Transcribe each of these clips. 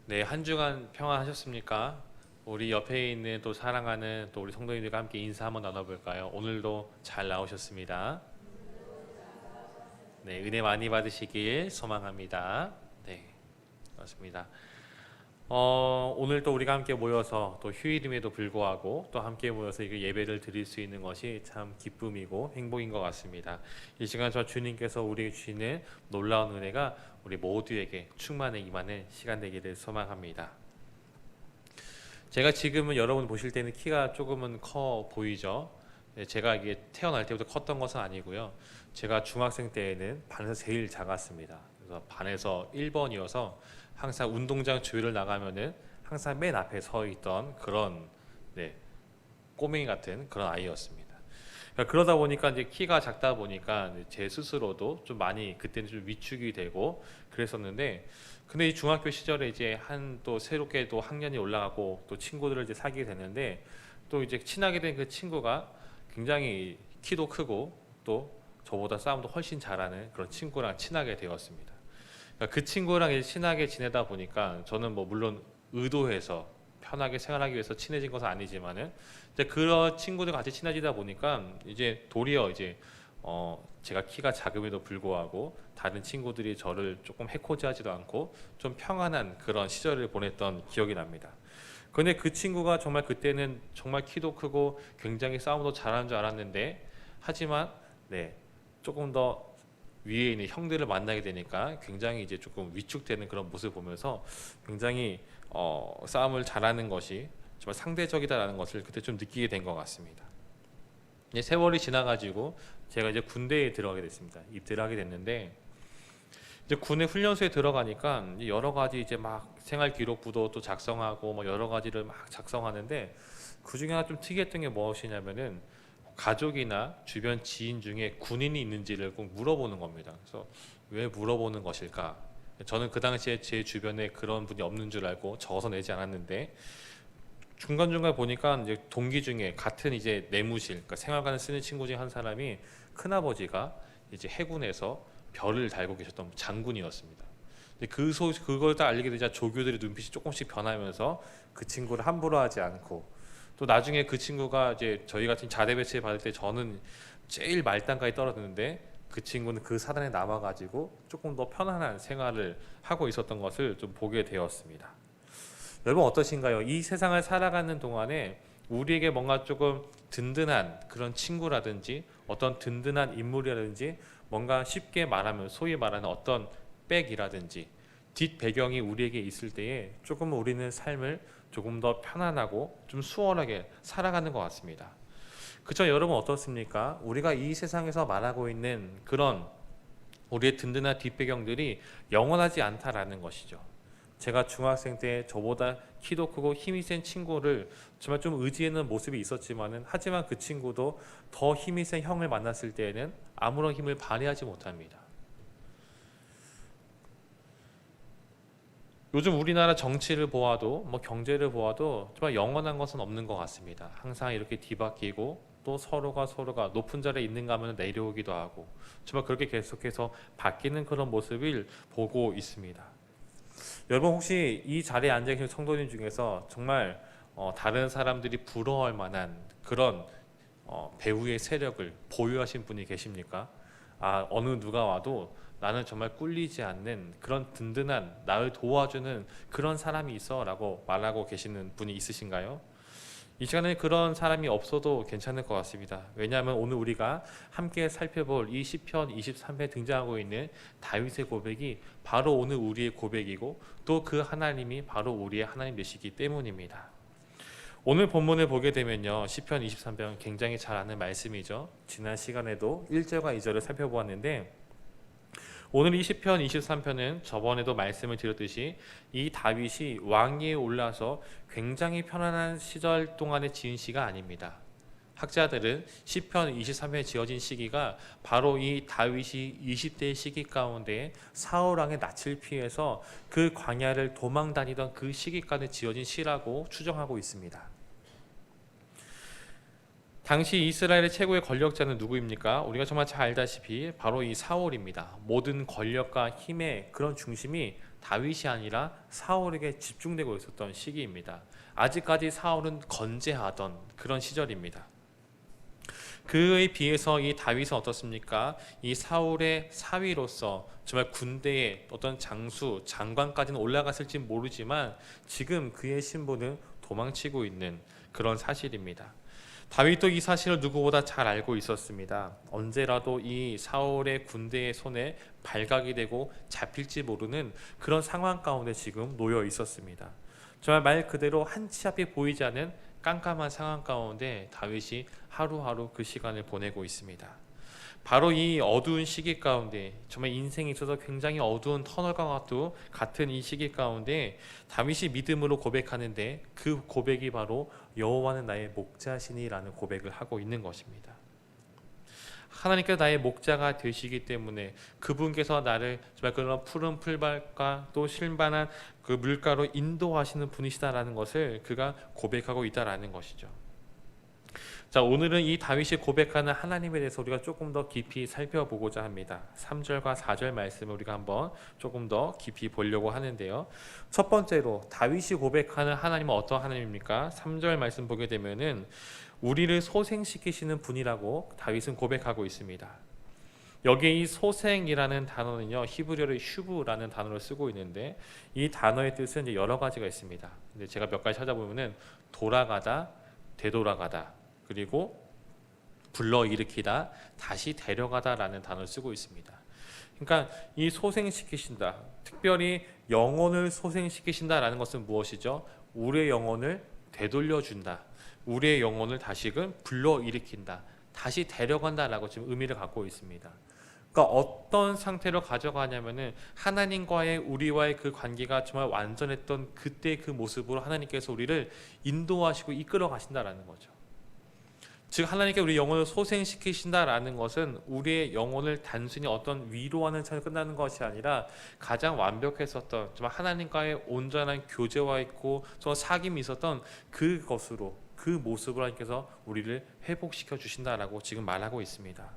네, 한 주간 평안하셨습니까? 우리 옆에 있는 또 사랑하는 또 우리 성도님들과 함께 인사 한번 나눠볼까요? 오늘도 잘 나오셨습니다. 네, 은혜 많이 받으시길 소망합니다. 네, 맞습니다. 오늘 또 우리가 함께 모여서 또 휴일임에도 불구하고 또 함께 모여서 이 예배를 드릴 수 있는 것이 참 기쁨이고 행복인 것 같습니다. 이 시간 저 주님께서 우리에게 주시는 놀라운 은혜가 우리 모두에게 충만히 임하는 시간 되기를 소망합니다. 제가 지금은 여러분 보실 때는 키가 조금은 커 보이죠? 네, 제가 이게 태어날 때부터 컸던 것은 아니고요. 제가 중학생 때에는 반에서 제일 작았습니다. 그래서 반에서 1번이어서 항상 운동장 주위를 나가면은 항상 맨 앞에 서 있던 그런 네, 꼬맹이 같은 그런 아이였습니다. 그러다 보니까 이제 키가 작다 보니까 제 스스로도 좀 많이 그때는 좀 위축이 되고 그랬었는데, 근데 이 중학교 시절에 이제 한 또 새롭게 또 학년이 올라가고 또 친구들을 이제 사귀게 됐는데, 또 이제 친하게 된 그 친구가 굉장히 키도 크고 또 저보다 싸움도 훨씬 잘하는 그런 친구랑 친하게 되었습니다. 그러니까 그 친구랑 이제 친하게 지내다 보니까 저는 뭐 물론 의도해서 편하게 생활하기 위해서 친해진 것은 아니지만은 이제 그런 친구들 같이 친해지다 보니까 이제 도리어 이제 제가 키가 작음에도 불구하고 다른 친구들이 저를 조금 해코지하지도 않고 좀 평안한 그런 시절을 보냈던 기억이 납니다. 근데 그 친구가 정말 그때는 정말 키도 크고 굉장히 싸움도 잘하는 줄 알았는데, 하지만 네, 조금 더 위에 있는 형들을 만나게 되니까 굉장히 이제 조금 위축되는 그런 모습을 보면서 굉장히 싸움을 잘하는 것이 정말 상대적이다라는 것을 그때 좀 느끼게 된 것 같습니다. 이제 세월이 지나가지고 제가 이제 군대에 들어가게 됐습니다. 입대를 하게 됐는데, 이제 군의 훈련소에 들어가니까 여러 가지 이제 막 생활 기록부도 또 작성하고 뭐 여러 가지를 막 작성하는데, 그 중에 하나 좀 특이했던 게 무엇이냐면은 가족이나 주변 지인 중에 군인이 있는지를 꼭 물어보는 겁니다. 그래서 왜 물어보는 것일까? 저는 그 당시에 제 주변에 그런 분이 없는 줄 알고 적어서 내지 않았는데, 중간중간 보니까 이제 동기 중에 같은 이제 내무실, 그러니까 생활관을 쓰는 친구 중에 한 사람이 큰아버지가 이제 해군에서 별을 달고 계셨던 장군이었습니다. 그걸 딱 알게 되자 조교들의 눈빛이 조금씩 변하면서 그 친구를 함부로 하지 않고, 또 나중에 그 친구가 이제 저희 같은 자대 배치 받을 때 저는 제일 말단까지 떨어졌는데, 그 친구는 그 사단에 남아가지고 조금 더 편안한 생활을 하고 있었던 것을 좀 보게 되었습니다. 여러분 어떠신가요? 이 세상을 살아가는 동안에 우리에게 뭔가 조금 든든한 그런 친구라든지 어떤 든든한 인물이라든지, 뭔가 쉽게 말하면 소위 말하는 어떤 백이라든지 뒷 배경이 우리에게 있을 때에 조금 우리는 삶을 조금 더 편안하고 좀 수월하게 살아가는 것 같습니다. 그쵸? 여러분 어떻습니까? 우리가 이 세상에서 말하고 있는 그런 우리의 든든한 뒷배경들이 영원하지 않다라는 것이죠. 제가 중학생 때 저보다 키도 크고 힘이 센 친구를 정말 좀 의지하는 모습이 있었지만은, 하지만 그 친구도 더 힘이 센 형을 만났을 때에는 아무런 힘을 발휘하지 못합니다. 요즘 우리나라 정치를 보아도 뭐 경제를 보아도 정말 영원한 것은 없는 것 같습니다. 항상 이렇게 뒤바뀌고 또 서로가 높은 자리에 있는가 하면 내려오기도 하고, 정말 그렇게 계속해서 바뀌는 그런 모습을 보고 있습니다. 여러분 혹시 이 자리에 앉아 계신 성도님 중에서 정말 다른 사람들이 부러워할 만한 그런 배후의 세력을 보유하신 분이 계십니까? 어느 누가 와도 나는 정말 꿀리지 않는 그런 든든한 나를 도와주는 그런 사람이 있어 라고 말하고 계시는 분이 있으신가요? 이 시간에 그런 사람이 없어도 괜찮을 것 같습니다. 왜냐하면 오늘 우리가 함께 살펴볼 이 시편 23편에 등장하고 있는 다윗의 고백이 바로 오늘 우리의 고백이고, 또 그 하나님이 바로 우리의 하나님 되시기 때문입니다. 오늘 본문을 보게 되면요, 시편 23편 굉장히 잘 아는 말씀이죠. 지난 시간에도 1절과 2절을 살펴보았는데, 오늘 이 시편 23편은 저번에도 말씀을 드렸듯이 이 다윗이 왕위에 올라서 굉장히 편안한 시절 동안에 지은 시가 아닙니다. 학자들은 시편 23편에 지어진 시기가 바로 이 다윗이 20대의 시기 가운데 사울 왕의 낯을 피해서 그 광야를 도망 다니던 그 시기까지 지어진 시라고 추정하고 있습니다. 당시 이스라엘의 최고의 권력자는 누구입니까? 우리가 정말 잘 알다시피 바로 이 사울입니다. 모든 권력과 힘의 그런 중심이 다윗이 아니라 사울에게 집중되고 있었던 시기입니다. 아직까지 사울은 건재하던 그런 시절입니다. 그에 비해서 이 다윗은 어떻습니까? 이 사울의 사위로서 정말 군대의 어떤 장수, 장관까지는 올라갔을지 모르지만 지금 그의 신분은 도망치고 있는 그런 사실입니다. 다윗도 이 사실을 누구보다 잘 알고 있었습니다. 언제라도 이 사울의 군대의 손에 발각이 되고 잡힐지 모르는 그런 상황 가운데 지금 놓여 있었습니다. 정말 말 그대로 한치 앞이 보이지 않은 깜깜한 상황 가운데 다윗이 하루하루 그 시간을 보내고 있습니다. 바로 이 어두운 시기 가운데 정말 인생에 있어서 굉장히 어두운 터널과 같은 이 시기 가운데 다윗이 믿음으로 고백하는데 그 고백이 바로 여호와는 나의 목자시니라는 고백을 하고 있는 것입니다. 하나님께서 나의 목자가 되시기 때문에 그분께서 나를 정말 그런 푸른 풀밭과 또 실만한 그 물가로 인도하시는 분이시다라는 것을 그가 고백하고 있다라는 것이죠. 자, 오늘은 이 다윗이 고백하는 하나님에 대해서 우리가 조금 더 깊이 살펴보고자 합니다. 3절과 4절 말씀을 우리가 한번 조금 더 깊이 보려고 하는데요. 첫 번째로 다윗이 고백하는 하나님은 어떤 하나님입니까? 3절 말씀 보게 되면은 우리를 소생시키시는 분이라고 다윗은 고백하고 있습니다. 여기에 이 소생이라는 단어는요, 히브리어로 슈브라는 단어를 쓰고 있는데 이 단어의 뜻은 이제 여러 가지가 있습니다. 근데 제가 몇 가지 찾아보면은 돌아가다, 되돌아가다, 그리고 불러일으키다, 다시 데려가다라는 단어를 쓰고 있습니다. 그러니까 이 소생시키신다, 특별히 영혼을 소생시키신다라는 것은 무엇이죠? 우리의 영혼을 되돌려준다, 우리의 영혼을 다시금 불러일으킨다, 다시 데려간다라고 지금 의미를 갖고 있습니다. 그러니까 어떤 상태로 가져가냐면은 하나님과의 우리와의 그 관계가 정말 완전했던 그때 그 모습으로 하나님께서 우리를 인도하시고 이끌어 가신다라는 거죠. 즉 하나님께 우리 영혼을 소생시키신다라는 것은 우리의 영혼을 단순히 어떤 위로하는 차로 끝나는 것이 아니라 가장 완벽했었던 정말 하나님과의 온전한 교제와 있고 저 사귐이 있었던 그것으로 그 모습으로 하나님께서 우리를 회복시켜 주신다라고 지금 말하고 있습니다.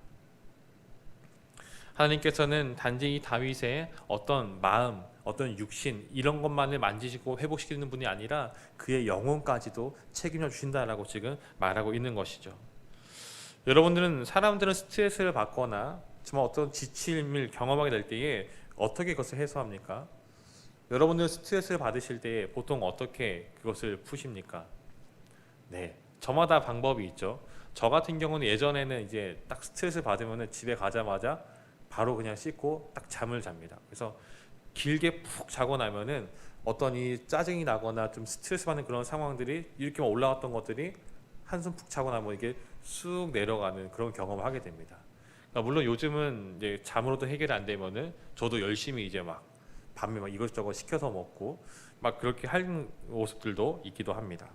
하나님께서는 단지 이 다윗의 어떤 마음, 어떤 육신 이런 것만을 만지시고 회복시키는 분이 아니라 그의 영혼까지도 책임져 주신다라고 지금 말하고 있는 것이죠. 여러분들은 사람들은 스트레스를 받거나 정말 어떤 지침을 경험하게 될 때에 어떻게 그것을 해소합니까? 여러분들 스트레스를 받으실 때 보통 어떻게 그것을 푸십니까? 네, 저마다 방법이 있죠. 저 같은 경우는 예전에는 이제 딱 스트레스 받으면 집에 가자마자 바로 그냥 씻고 딱 잠을 잡니다. 그래서 길게 푹 자고 나면은 어떤 이 짜증이 나거나 좀 스트레스 받는 그런 상황들이 이렇게 올라왔던 것들이 한숨 푹 자고 나면 이게 쑥 내려가는 그런 경험을 하게 됩니다. 그러니까 물론 요즘은 이제 잠으로도 해결이 안 되면은 저도 열심히 이제 막 밤에 막 이것저것 시켜서 먹고 막 그렇게 하는 모습들도 있기도 합니다.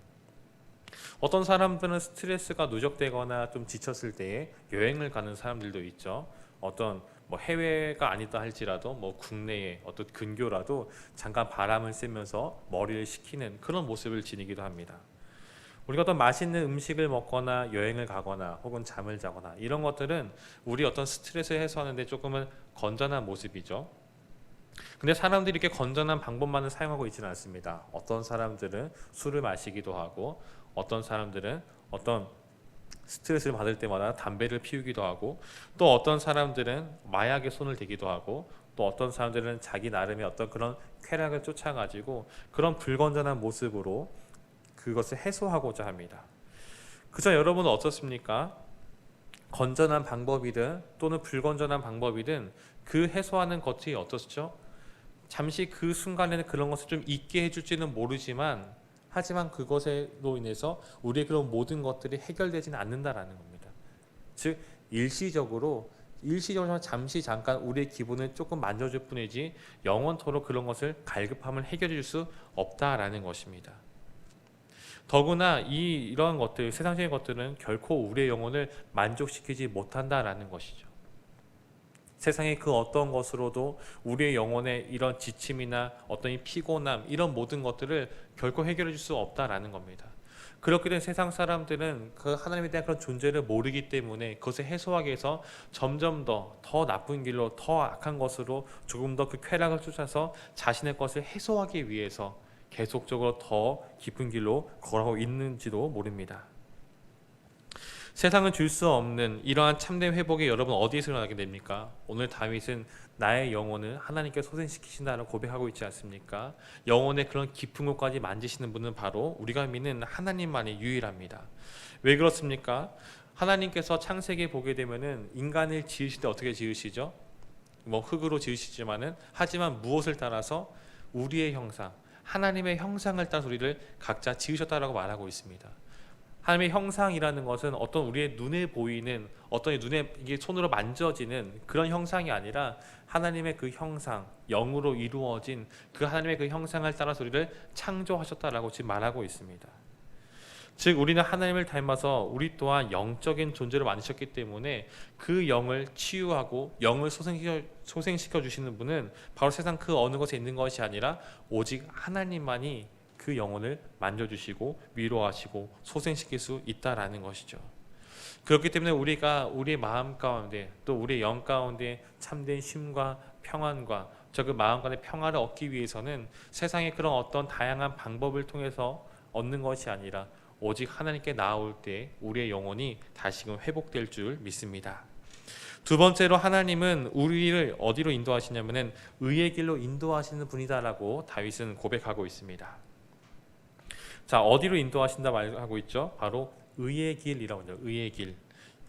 어떤 사람들은 스트레스가 누적되거나 좀 지쳤을 때에 여행을 가는 사람들도 있죠. 어떤 뭐 해외가 아니다 할지라도 뭐 국내에 어떤 근교라도 잠깐 바람을 쐬면서 머리를 식히는 그런 모습을 지니기도 합니다. 우리가 어떤 맛있는 음식을 먹거나 여행을 가거나 혹은 잠을 자거나 이런 것들은 우리 어떤 스트레스를 해소하는 데 조금은 건전한 모습이죠. 근데 사람들이 이렇게 건전한 방법만을 사용하고 있지는 않습니다. 어떤 사람들은 술을 마시기도 하고 어떤 사람들은 어떤 스트레스를 받을 때마다 담배를 피우기도 하고 또 어떤 사람들은 마약에 손을 대기도 하고 또 어떤 사람들은 자기 나름의 어떤 그런 쾌락을 쫓아가지고 그런 불건전한 모습으로 그것을 해소하고자 합니다. 그저 여러분은 어떻습니까? 건전한 방법이든 또는 불건전한 방법이든 그 해소하는 것이 어떻죠? 잠시 그 순간에는 그런 것을 좀 잊게 해줄지는 모르지만 하지만 그것으로 인해서 우리의 그런 모든 것들이 해결되지는 않는다라는 겁니다. 즉 일시적으로 잠시 잠깐 우리의 기분을 조금 만져줄 뿐이지 영원토록 그런 것을 갈급함을 해결해 줄 수 없다라는 것입니다. 더구나 이러한 것들, 세상적인 것들은 결코 우리의 영혼을 만족시키지 못한다라는 것이죠. 세상의 그 어떤 것으로도 우리의 영혼의 이런 지침이나 어떤 이 피곤함 이런 모든 것들을 결코 해결해 줄 수 없다라는 겁니다. 그렇게 된 세상 사람들은 그 하나님에 대한 그런 존재를 모르기 때문에 그것을 해소하기 위해서 점점 더 나쁜 길로, 더 악한 것으로 조금 더 그 쾌락을 쫓아서 자신의 것을 해소하기 위해서 계속적으로 더 깊은 길로 걸어가고 있는지도 모릅니다. 세상은 줄 수 없는 이러한 참된 회복이 여러분 어디에서 일어나게 됩니까? 오늘 다윗은 나의 영혼을 하나님께 소생시키신다고 고백하고 있지 않습니까? 영혼의 그런 깊은 곳까지 만지시는 분은 바로 우리가 믿는 하나님만이 유일합니다. 왜 그렇습니까? 하나님께서 창세기에 보게 되면은 인간을 지으실 때 어떻게 지으시죠? 뭐 흙으로 지으시지만은 하지만 무엇을 따라서 우리의 형상, 하나님의 형상을 따라서 우리를 각자 지으셨다라고 말하고 있습니다. 하나님의 형상이라는 것은 어떤 우리의 눈에 보이는 어떤 눈에 이게 손으로 만져지는 그런 형상이 아니라 하나님의 그 형상, 영으로 이루어진 그 하나님의 그 형상을 따라서 우리를 창조하셨다라고 지금 말하고 있습니다. 즉 우리는 하나님을 닮아서 우리 또한 영적인 존재를 만드셨기 때문에 그 영을 치유하고 영을 소생시켜 주시는 분은 바로 세상 그 어느 것에 있는 것이 아니라 오직 하나님만이 그 영혼을 만져주시고 위로하시고 소생시킬 수 있다라는 것이죠. 그렇기 때문에 우리가 우리의 마음 가운데 또 우리의 영 가운데 참된 쉼과 평안과 그 마음 가운데 평화를 얻기 위해서는 세상의 그런 어떤 다양한 방법을 통해서 얻는 것이 아니라 오직 하나님께 나아올 때 우리의 영혼이 다시금 회복될 줄 믿습니다. 두 번째로 하나님은 우리를 어디로 인도하시냐면은 의의 길로 인도하시는 분이다라고 다윗은 고백하고 있습니다. 자, 어디로 인도하신다 말하고 있죠? 바로 의의 길이라고 하죠. 의의 길.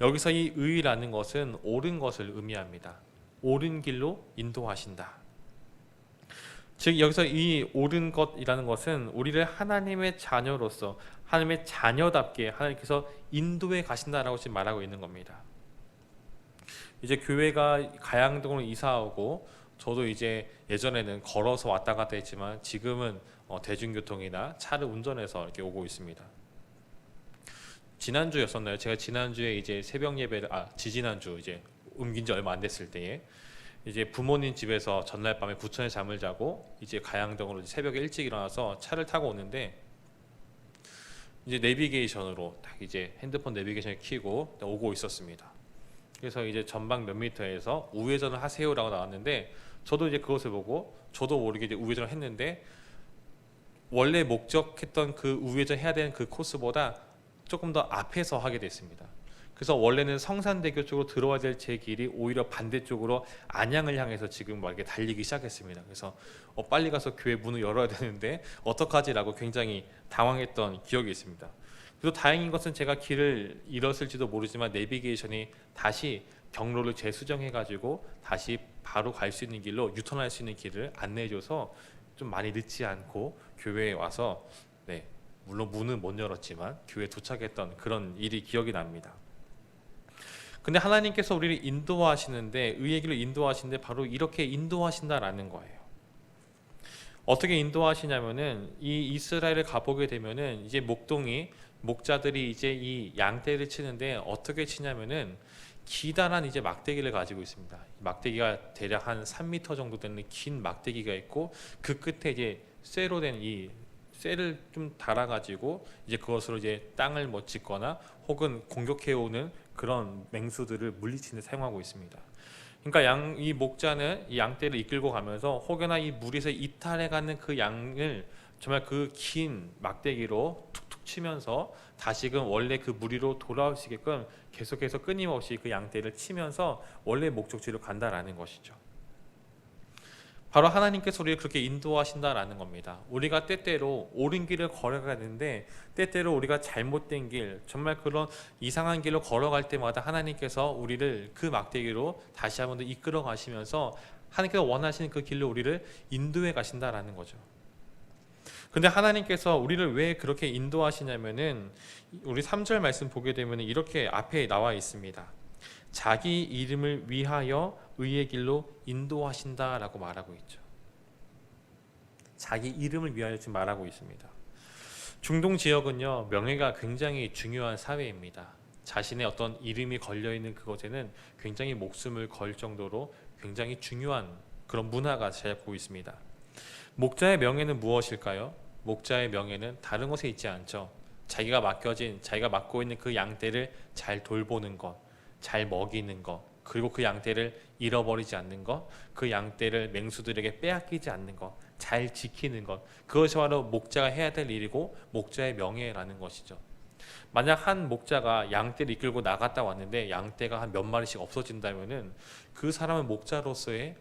여기서 이 의라는 것은 옳은 것을 의미합니다. 옳은 길로 인도하신다. 즉 여기서 이 옳은 것이라는 것은 우리를 하나님의 자녀로서 하나님의 자녀답게 하나님께서 인도해 가신다라고 지금 말하고 있는 겁니다. 이제 교회가 가양동으로 이사하고 저도 이제 예전에는 걸어서 왔다 갔다 했지만 지금은 대중교통이나 차를 운전해서 이렇게 오고 있습니다. 지난주였었나요? 제가 지난주에 이제 새벽 예배를 지지난주 이제 옮긴 지 얼마 안 됐을 때에 이제 부모님 집에서 전날 밤에 부천에 잠을 자고 이제 가양동으로 새벽에 일찍 일어나서 차를 타고 오는데 이제 내비게이션으로 딱 이제 핸드폰 내비게이션을 켜고 오고 있었습니다. 그래서 이제 전방 몇 미터에서 우회전을 하세요라고 나왔는데 저도 이제 그것을 보고 저도 모르게 이제 우회전을 했는데 원래 목적했던 그 우회전 해야 되는 그 코스보다 조금 더 앞에서 하게 됐습니다. 그래서 원래는 성산대교 쪽으로 들어와야 될 제 길이 오히려 반대쪽으로 안양을 향해서 지금 막 이렇게 달리기 시작했습니다. 그래서 빨리 가서 교회 문을 열어야 되는데 어떡하지라고 굉장히 당황했던 기억이 있습니다. 그래서 다행인 것은 제가 길을 잃었을지도 모르지만 내비게이션이 다시 경로를 재수정해가지고 다시 바로 갈 수 있는 길로 유턴할 수 있는 길을 안내해줘서 좀 많이 늦지 않고 교회에 와서 물론 문은 못 열었지만 교회에 도착했던 그런 일이 기억이 납니다. 근데 하나님께서 우리를 인도하시는데 의의 길로 인도하시는데 바로 이렇게 인도하신다라는 거예요. 어떻게 인도하시냐면은 이 이스라엘을 가보게 되면은 이제 목자들이 이제 이 양떼를 치는데 어떻게 치냐면은 기다란 이제 막대기를 가지고 있습니다. 막대기가 대략 한 3m 정도 되는 긴 막대기가 있고 그 끝에 이제 쇠로 된 이 쇠를 좀 달아가지고 이제 그것으로 이제 땅을 뭐 짚거나 혹은 공격해오는 그런 맹수들을 물리치는 데 사용하고 있습니다. 그러니까 이 목자는 이 양떼를 이끌고 가면서 혹여나 이 물에서 이탈해가는 그 양을 정말 그 긴 막대기로 툭툭 치면서 다시금 원래 그 무리로 돌아올 수 있게끔 계속해서 끊임없이 그 양떼를 치면서 원래 목적지로 간다라는 것이죠. 바로 하나님께서 우리를 그렇게 인도하신다라는 겁니다. 우리가 때때로 옳은 길을 걸어가는데 때때로 우리가 잘못된 길, 정말 그런 이상한 길로 걸어갈 때마다 하나님께서 우리를 그 막대기로 다시 한번 더 이끌어 가시면서 하나님께서 원하시는 그 길로 우리를 인도해 가신다라는 거죠. 근데 하나님께서 우리를 왜 그렇게 인도하시냐면은 우리 3절 말씀 보게 되면 이렇게 앞에 나와 있습니다. 자기 이름을 위하여 의의 길로 인도하신다라고 말하고 있죠. 자기 이름을 위하여 지금 말하고 있습니다. 중동 지역은요, 명예가 굉장히 중요한 사회입니다. 자신의 어떤 이름이 걸려있는 그것에는 굉장히 목숨을 걸 정도로 굉장히 중요한 그런 문화가 자리하고 있습니다. 목자의 명예는 무엇일까요? 목자의 명예는 다른 것에 있지 않죠. 자기가 맡고 있는 그 양떼를 잘 돌보는 것, 잘 먹이는 것, 그리고 그 양떼를 잃어버리지 않는 것, 그 양떼를 맹수들에게 빼앗기지 않는 것, 잘 지키는 것, 그것이 바로 목자가 해야 될 일이고 목자의 명예라는 것이죠. 만약 한 목자가 양떼를 이끌고 나갔다 왔는데 양떼가 한 몇 마리씩 없어진다면은 그 사람은 목자로서의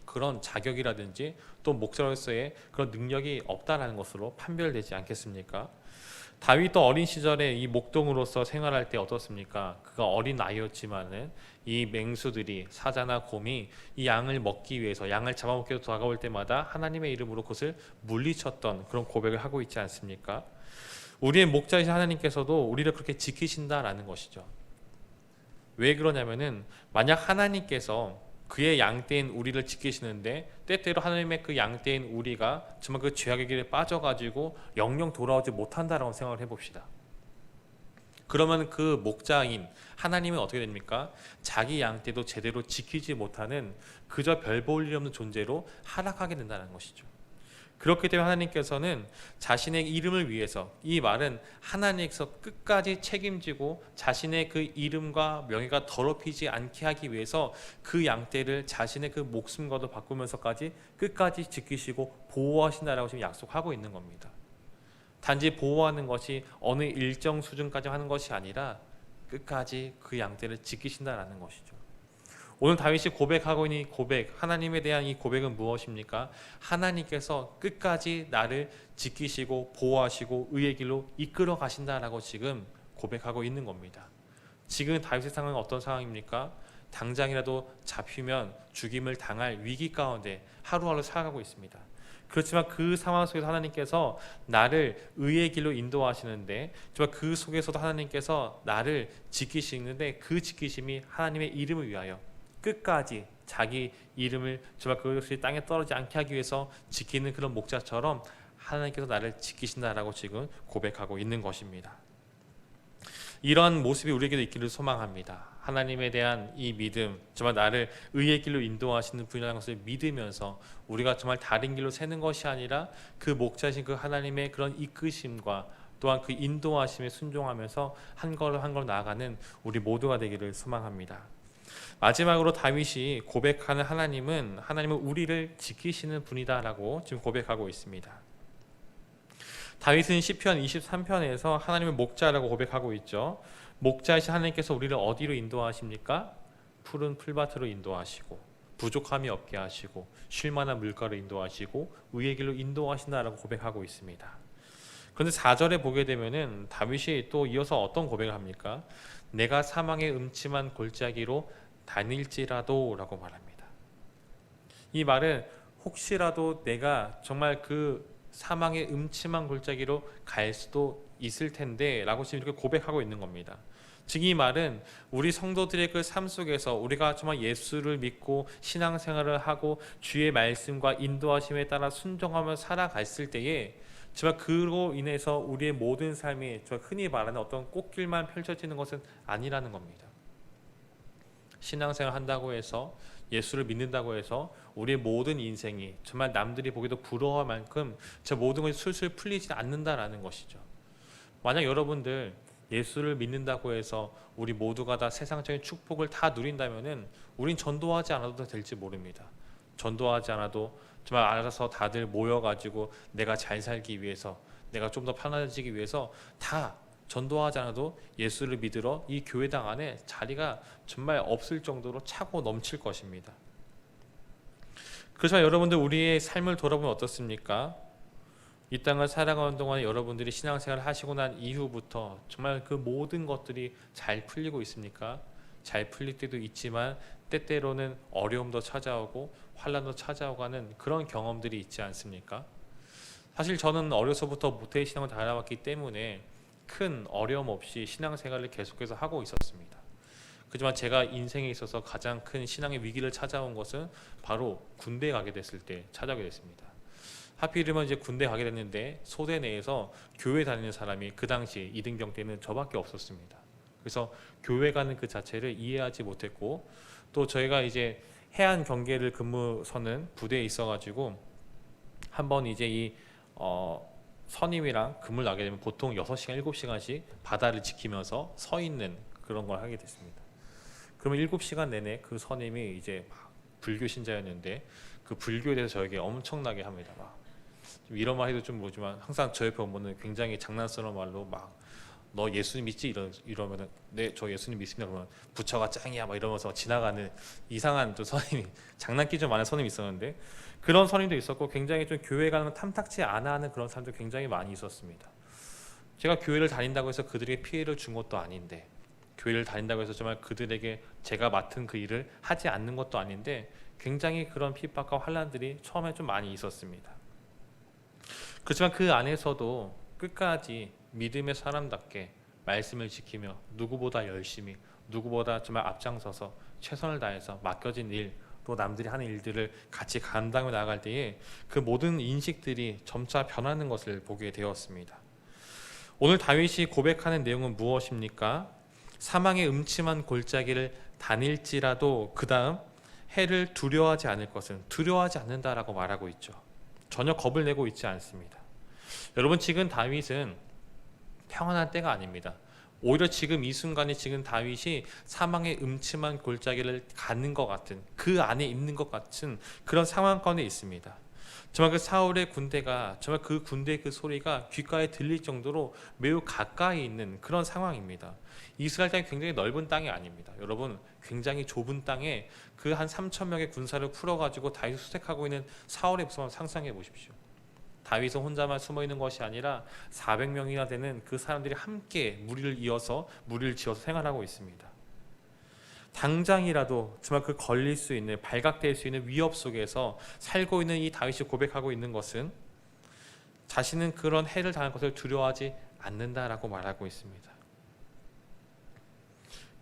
그런 자격이라든지 또 목자로서의 그런 능력이 없다라는 것으로 판별되지 않겠습니까? 다윗도 어린 시절에 이 목동으로서 생활할 때 어떻습니까? 그가 어린 아이였지만은 이 맹수들이 사자나 곰이 이 양을 먹기 위해서 양을 잡아먹기 위해서 다가올 때마다 하나님의 이름으로 그것을 물리쳤던 그런 고백을 하고 있지 않습니까? 우리의 목자이신 하나님께서도 우리를 그렇게 지키신다라는 것이죠. 왜 그러냐면은 만약 하나님께서 그의 양떼인 우리를 지키시는데 때때로 하나님의 그 양떼인 우리가 정말 그 죄악의 길에 빠져가지고 영영 돌아오지 못한다라고 생각을 해봅시다. 그러면 그 목자인 하나님은 어떻게 됩니까? 자기 양떼도 제대로 지키지 못하는 그저 별 볼 일 없는 존재로 하락하게 된다는 것이죠. 그렇기 때문에 하나님께서는 자신의 이름을 위해서, 이 말은 하나님께서 끝까지 책임지고 자신의 그 이름과 명예가 더럽히지 않게 하기 위해서 그 양떼를 자신의 그 목숨과도 바꾸면서까지 끝까지 지키시고 보호하신다라고 지금 약속하고 있는 겁니다. 단지 보호하는 것이 어느 일정 수준까지 하는 것이 아니라 끝까지 그 양떼를 지키신다라는 것이죠. 오늘 다윗이 고백하고 있는 이 고백, 하나님에 대한 이 고백은 무엇입니까? 하나님께서 끝까지 나를 지키시고 보호하시고 의의 길로 이끌어 가신다라고 지금 고백하고 있는 겁니다. 지금 다윗의 상황은 어떤 상황입니까? 당장이라도 잡히면 죽임을 당할 위기 가운데 하루하루 살아가고 있습니다. 그렇지만 그 상황 속에서 하나님께서 나를 의의 길로 인도하시는데 정말 그 속에서도 하나님께서 나를 지키시는데 그 지키심이 하나님의 이름을 위하여 끝까지 자기 이름을 정말 그것이 땅에 떨어지지 않게 하기 위해서 지키는 그런 목자처럼 하나님께서 나를 지키신다라고 지금 고백하고 있는 것입니다. 이런 모습이 우리에게도 있기를 소망합니다. 하나님에 대한 이 믿음, 정말 나를 의의 길로 인도하시는 분이라는 것을 믿으면서 우리가 정말 다른 길로 새는 것이 아니라 그 목자신 그 하나님의 그런 이끄심과 또한 그 인도하심에 순종하면서 한 걸음 한 걸음 나아가는 우리 모두가 되기를 소망합니다. 마지막으로 다윗이 고백하는 하나님은 우리를 지키시는 분이다라고 지금 고백하고 있습니다. 다윗은 시편 23편에서 하나님을 목자라고 고백하고 있죠. 목자이신 하나님께서 우리를 어디로 인도하십니까? 푸른 풀밭으로 인도하시고 부족함이 없게 하시고 쉴만한 물가로 인도하시고 의의 길로 인도하신다라고 고백하고 있습니다. 그런데 4절에 보게 되면은 다윗이 또 이어서 어떤 고백을 합니까? 내가 사망의 음침한 골짜기로 다닐지라도 라고 말합니다. 이 말은 혹시라도 내가 정말 그 사망의 음침한 골짜기로 갈 수도 있을 텐데 라고 지금 이렇게 고백하고 있는 겁니다. 즉 이 말은 우리 성도들의 그 삶 속에서 우리가 정말 예수를 믿고 신앙생활을 하고 주의 말씀과 인도하심에 따라 순종하며 살아갔을 때에 정말 그로 인해서 우리의 모든 삶이 흔히 말하는 어떤 꽃길만 펼쳐지는 것은 아니라는 겁니다. 신앙생활 한다고 해서 예수를 믿는다고 해서 우리의 모든 인생이 정말 남들이 보기도 부러워할 만큼 저 모든 것이 술술 풀리지 않는다라는 것이죠. 만약 여러분들 예수를 믿는다고 해서 우리 모두가 다 세상적인 축복을 다 누린다면은 우린 전도하지 않아도 될지 모릅니다. 전도하지 않아도 정말 알아서 다들 모여가지고 내가 잘 살기 위해서, 내가 좀 더 편안해지기 위해서 다 전도하지 않아도 예수를 믿으러 이 교회당 안에 자리가 정말 없을 정도로 차고 넘칠 것입니다. 그렇지만 여러분들 우리의 삶을 돌아보면 어떻습니까? 이 땅을 살아가는 동안 여러분들이 신앙생활을 하시고 난 이후부터 정말 그 모든 것들이 잘 풀리고 있습니까? 잘 풀릴 때도 있지만 때때로는 어려움도 찾아오고 환난도 찾아오고 하는 그런 경험들이 있지 않습니까? 사실 저는 어려서부터 모태신앙을 달아왔기 때문에 큰 어려움 없이 신앙생활을 계속해서 하고 있었습니다. 하지만 제가 인생에 있어서 가장 큰 신앙의 위기를 찾아온 것은 바로 군대에 가게 됐을 때 찾아오게 됐습니다. 하필이면 이제 군대 가게 됐는데 소대 내에서 교회 다니는 사람이 그 당시 이등병 때는 저밖에 없었습니다. 그래서 교회 가는 그 자체를 이해하지 못했고 또 저희가 이제 해안 경계를 근무서는 부대에 있어가지고 한번 이제 이 선임이랑 근무를 나게 되면 보통 6시간, 7시간씩 바다를 지키면서 서 있는 그런 걸 하게 됐습니다. 그러면 7시간 내내 그 선임이 이제 막 불교 신자였는데 그 불교에 대해서 저에게 엄청나게 합니다. 막 이런 말 해도 좀 모르지만 항상 저 옆에 오면은 굉장히 장난스러운 말로 막 너 예수님 믿지? 이러면은 네, 저 예수님 믿습니다. 그러면 부처가 짱이야 막 이러면서 지나가는 이상한 또 선임이 장난기 좀 많은 선임이 있었는데 그런 선임도 있었고 굉장히 좀 교회 가는 거 탐탁치 않아 하는 그런 사람도 굉장히 많이 있었습니다. 제가 교회를 다닌다고 해서 그들에게 피해를 준 것도 아닌데 교회를 다닌다고 해서 정말 그들에게 제가 맡은 그 일을 하지 않는 것도 아닌데 굉장히 그런 핍박과 환난들이 처음에 좀 많이 있었습니다. 그렇지만 그 안에서도 끝까지 믿음의 사람답게 말씀을 지키며 누구보다 열심히 누구보다 정말 앞장서서 최선을 다해서 맡겨진 일 또 남들이 하는 일들을 같이 감당해 나갈 때에 그 모든 인식들이 점차 변하는 것을 보게 되었습니다. 오늘 다윗이 고백하는 내용은 무엇입니까? 사망의 음침한 골짜기를 다닐지라도 그 다음 해를 두려워하지 않을 것은 두려워하지 않는다라고 말하고 있죠. 전혀 겁을 내고 있지 않습니다. 여러분 지금 다윗은 평안한 때가 아닙니다. 오히려 지금 이 순간에 지금 다윗이 사망의 음침한 골짜기를 가는 것 같은 그 안에 있는 것 같은 그런 상황권에 있습니다. 정말 그 사울의 군대가 정말 그 군대의 그 소리가 귓가에 들릴 정도로 매우 가까이 있는 그런 상황입니다. 이스라엘 땅이 굉장히 넓은 땅이 아닙니다. 여러분 굉장히 좁은 땅에 그 한 3천 명의 군사를 풀어가지고 다윗을 수색하고 있는 사울의 모습을 상상해 보십시오. 다윗은 혼자만 숨어 있는 것이 아니라 400명이나 되는 그 사람들이 함께 무리를 지어서 생활하고 있습니다. 당장이라도 정말 그 걸릴 수 있는 발각될 수 있는 위협 속에서 살고 있는 이 다윗이 고백하고 있는 것은 자신은 그런 해를 당할 것을 두려워하지 않는다라고 말하고 있습니다.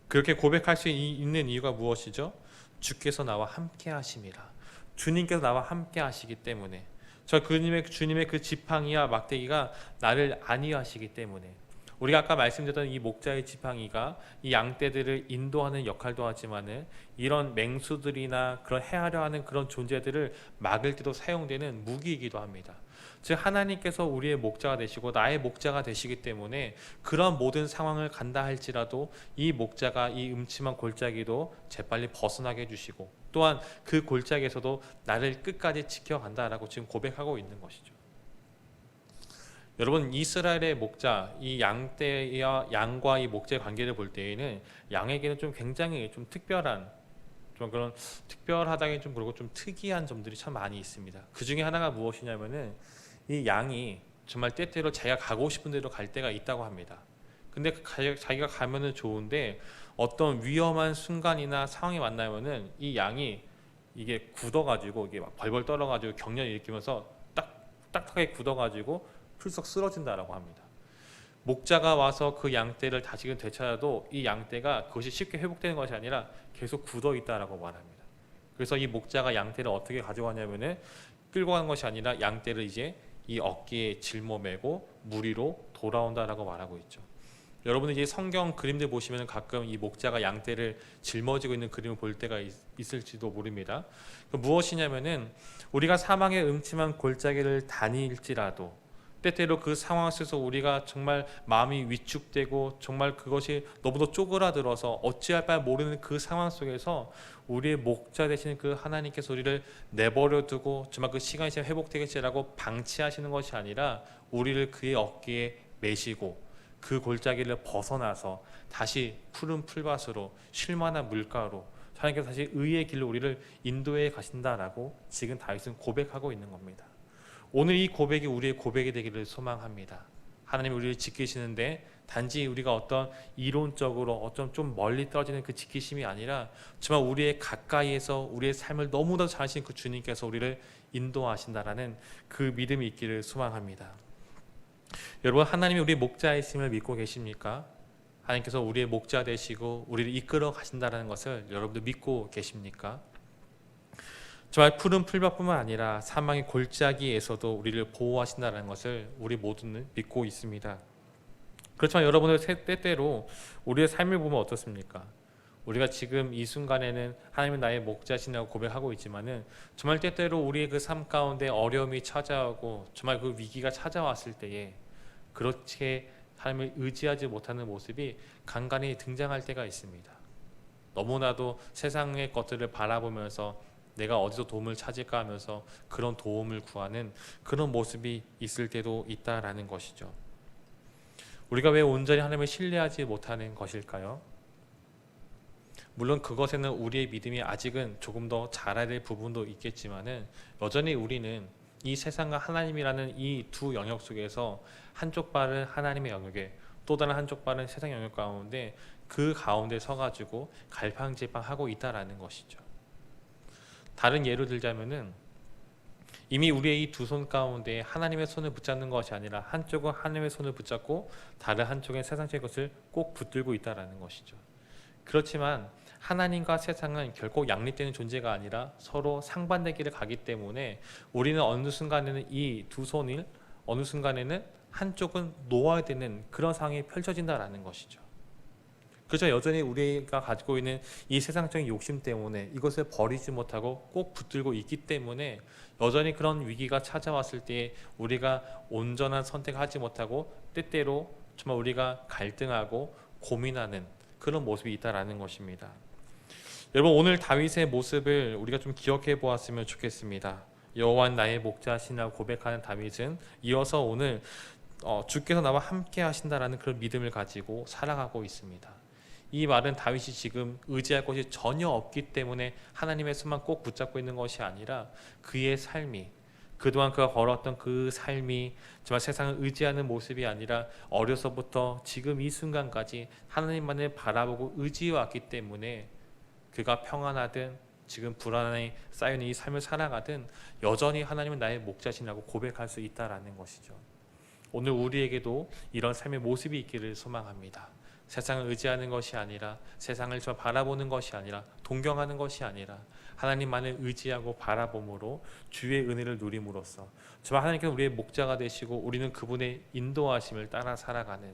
그렇게 고백할 수 있는 이유가 무엇이죠? 주께서 나와 함께 하심이라. 주님께서 나와 함께 하시기 때문에 주님의 그 지팡이와 막대기가 나를 안위하시기 때문에 우리가 아까 말씀드렸던 이 목자의 지팡이가 이 양떼들을 인도하는 역할도 하지만은 이런 맹수들이나 그런 해하려 하는 그런 존재들을 막을 때도 사용되는 무기이기도 합니다. 즉 하나님께서 우리의 목자가 되시고 나의 목자가 되시기 때문에 그런 모든 상황을 간다 할지라도 이 목자가 이 음침한 골짜기도 재빨리 벗어나게 해주시고 또한 그 골짜기에서도 나를 끝까지 지켜간다라고 지금 고백하고 있는 것이죠. 여러분 이스라엘의 목자, 이 양떼와 양과 이 목자의 관계를 볼 때에는 양에게는 좀 굉장히 좀 특별한 좀 그런 특별하다기 좀 그렇고 좀 특이한 점들이 참 많이 있습니다. 그 중에 하나가 무엇이냐면은 이 양이 정말 때때로 자기가 가고 싶은 데로 갈 때가 있다고 합니다. 근데 자기가 가면은 좋은데 어떤 위험한 순간이나 상황이 만나면은 이 양이 이게 굳어가지고 이게 막 벌벌 떨어가지고 경련을 일으키면서 딱딱하게 굳어가지고 풀썩 쓰러진다라고 합니다. 목자가 와서 그 양떼를 다시금 되찾아도 이 양떼가 그것이 쉽게 회복되는 것이 아니라 계속 굳어 있다라고 말합니다. 그래서 이 목자가 양떼를 어떻게 가져가냐면은 끌고 간 것이 아니라 양떼를 이제 이 어깨에 짊어매고 무리로 돌아온다라고 말하고 있죠. 여러분은 이제 성경 그림들 보시면 가끔 이 목자가 양떼를 짊어지고 있는 그림을 볼 때가 있을지도 모릅니다. 무엇이냐면은 우리가 사망의 음침한 골짜기를 다닐지라도 때때로 그 상황 속에서 우리가 정말 마음이 위축되고 정말 그것이 너무도 쪼그라들어서 어찌할 바 모르는 그 상황 속에서 우리의 목자 되시는 그 하나님께서 우리를 내버려 두고 정말 그 시간이 지나면 회복되겠지라고 방치하시는 것이 아니라 우리를 그의 어깨에 메시고 그 골짜기를 벗어나서 다시 푸른 풀밭으로 쉴만한 물가로 하나님께서 다시 의의 길로 우리를 인도해 가신다라고 지금 다윗은 고백하고 있는 겁니다. 오늘 이 고백이 우리의 고백이 되기를 소망합니다. 하나님이 우리를 지키시는데 단지 우리가 어떤 이론적으로 어쩜 좀 멀리 떨어지는 그 지키심이 아니라 정말 우리의 가까이에서 우리의 삶을 너무나 잘 아시는 그 주님께서 우리를 인도하신다라는 그 믿음이 있기를 소망합니다. 여러분 하나님이 우리 목자이심을 믿고 계십니까? 하나님께서 우리의 목자 되시고 우리를 이끌어 가신다는 것을 여러분들 믿고 계십니까? 정말 푸른 풀밭뿐만 아니라 사망의 골짜기에서도 우리를 보호하신다는 것을 우리 모두는 믿고 있습니다. 그렇지만 여러분들 때때로 우리의 삶을 보면 어떻습니까? 우리가 지금 이 순간에는 하나님은 나의 목자시라고 고백하고 있지만은 정말 때때로 우리의 그 삶 가운데 어려움이 찾아오고 정말 그 위기가 찾아왔을 때에 그렇게 하나님을 의지하지 못하는 모습이 간간히 등장할 때가 있습니다. 너무나도 세상의 것들을 바라보면서 내가 어디서 도움을 찾을까 하면서 그런 도움을 구하는 그런 모습이 있을 때도 있다라는 것이죠. 우리가 왜 온전히 하나님을 신뢰하지 못하는 것일까요? 물론 그것에는 우리의 믿음이 아직은 조금 더 자라야 될 부분도 있겠지만은 여전히 우리는 이 세상과 하나님이라는 이 두 영역 속에서 한쪽 발은 하나님의 영역에 또 다른 한쪽 발은 세상 영역 가운데 그 가운데 서가지고 갈팡질팡하고 있다라는 것이죠. 다른 예로 들자면은 이미 우리의 이 두 손 가운데 하나님의 손을 붙잡는 것이 아니라 한쪽은 하나님의 손을 붙잡고 다른 한쪽은 세상적인 것을 꼭 붙들고 있다라는 것이죠. 그렇지만 하나님과 세상은 결코 양립되는 존재가 아니라 서로 상반된 길을 가기 때문에 우리는 어느 순간에는 이 두 손을 어느 순간에는 한쪽은 놓아야 되는 그런 상황이 펼쳐진다라는 것이죠. 그저 여전히 우리가 가지고 있는 이 세상적인 욕심 때문에 이것을 버리지 못하고 꼭 붙들고 있기 때문에 여전히 그런 위기가 찾아왔을 때 우리가 온전한 선택하지 못하고 때때로 정말 우리가 갈등하고 고민하는 그런 모습이 있다라는 것입니다. 여러분, 오늘 다윗의 모습을 우리가 좀 기억해 보았으면 좋겠습니다. 여호와는 나의 목자시라고 고백하는 다윗은 이어서 오늘 주께서 나와 함께 하신다라는 그런 믿음을 가지고 살아가고 있습니다. 이 말은 다윗이 지금 의지할 것이 전혀 없기 때문에 하나님의 손만 꼭 붙잡고 있는 것이 아니라 그의 삶이, 그동안 그가 걸었던 그 삶이 정말 세상을 의지하는 모습이 아니라 어려서부터 지금 이 순간까지 하나님만을 바라보고 의지해왔기 때문에 그가 평안하든 지금 불안에 쌓여있는 이 삶을 살아가든 여전히 하나님은 나의 목자시라고 고백할 수 있다라는 것이죠. 오늘 우리에게도 이런 삶의 모습이 있기를 소망합니다. 세상을 의지하는 것이 아니라, 세상을 좀 바라보는 것이 아니라, 동경하는 것이 아니라 하나님만을 의지하고 바라봄으로 주의 은혜를 누림으로써 정말 하나님께서 우리의 목자가 되시고 우리는 그분의 인도하심을 따라 살아가는,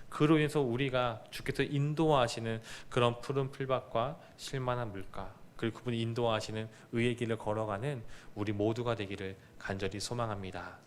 그로 인해서 우리가 주께서 인도하시는 그런 푸른 풀밭과 실만한 물가, 그리고 그분이 인도하시는 의의 길을 걸어가는 우리 모두가 되기를 간절히 소망합니다.